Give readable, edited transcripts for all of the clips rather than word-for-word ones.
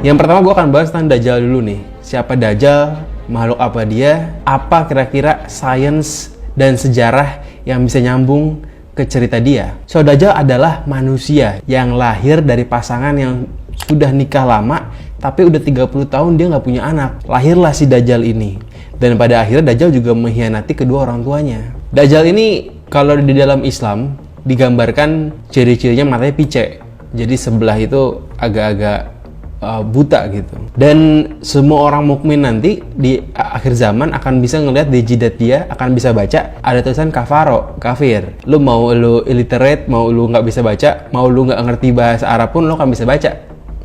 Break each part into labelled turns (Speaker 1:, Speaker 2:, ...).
Speaker 1: Yang pertama gue akan bahas tentang Dajjal dulu nih. Siapa Dajjal, makhluk apa dia, apa kira-kira sains dan sejarah yang bisa nyambung ke cerita dia. So, Dajjal adalah manusia yang lahir dari pasangan yang sudah nikah lama, tapi udah 30 tahun dia nggak punya anak. Lahirlah si Dajjal ini. Dan pada akhirnya Dajjal juga mengkhianati kedua orang tuanya. Dajjal ini kalau di dalam Islam digambarkan ciri-cirinya matanya picek. Jadi sebelah itu agak-agak buta gitu. Dan semua orang mukmin nanti di akhir zaman akan bisa ngelihat di jidat dia, akan bisa baca ada tulisan kafaro, kafir. Lu mau lu illiterate, mau lu nggak bisa baca, mau lu nggak ngerti bahasa Arab pun lu akan bisa baca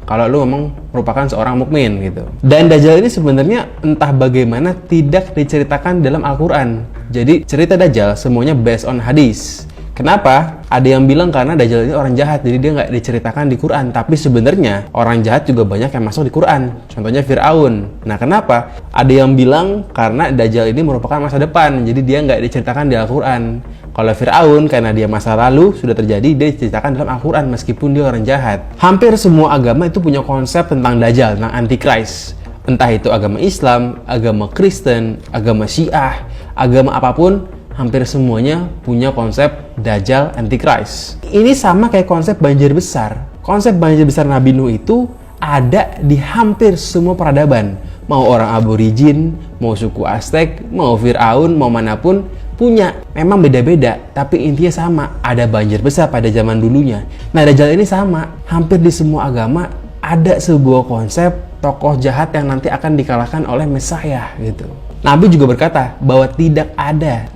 Speaker 1: kalau lu memang merupakan seorang mukmin gitu. Dan Dajjal ini sebenarnya entah bagaimana tidak diceritakan dalam Al-Quran. Jadi cerita Dajjal semuanya based on hadis. Kenapa? Ada yang bilang karena Dajjal ini orang jahat, jadi dia nggak diceritakan di Quran. Tapi sebenarnya orang jahat juga banyak yang masuk di Quran. Contohnya Fir'aun. Nah, kenapa? Ada yang bilang karena Dajjal ini merupakan masa depan, jadi dia nggak diceritakan di Al-Quran. Kalau Fir'aun, karena dia masa lalu sudah terjadi, dia diceritakan dalam Al-Quran meskipun dia orang jahat. Hampir semua agama itu punya konsep tentang Dajjal, tentang Antichrist. Entah itu agama Islam, agama Kristen, agama Syiah, agama apapun, hampir semuanya punya konsep Dajjal Antichrist. Ini sama kayak konsep banjir besar. Konsep banjir besar Nabi Nuh itu ada di hampir semua peradaban. Mau orang aborigin, mau suku Aztec, mau Fir'aun, mau manapun, punya. Memang beda-beda, tapi intinya sama. Ada banjir besar pada zaman dulunya. Nah, Dajjal ini sama. Hampir di semua agama ada sebuah konsep tokoh jahat yang nanti akan dikalahkan oleh Mesias gitu. Nabi juga berkata bahwa tidak ada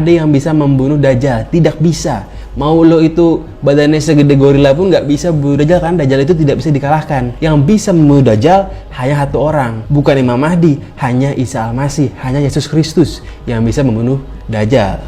Speaker 1: yang bisa membunuh Dajjal, tidak bisa. Mau lo itu badannya segede gorila pun nggak bisa bunuh Dajjal, karena Dajjal itu tidak bisa dikalahkan. Yang bisa membunuh Dajjal hanya satu orang, bukan Imam Mahdi, hanya Isa Al-Masih, hanya Yesus Kristus yang bisa membunuh Dajjal.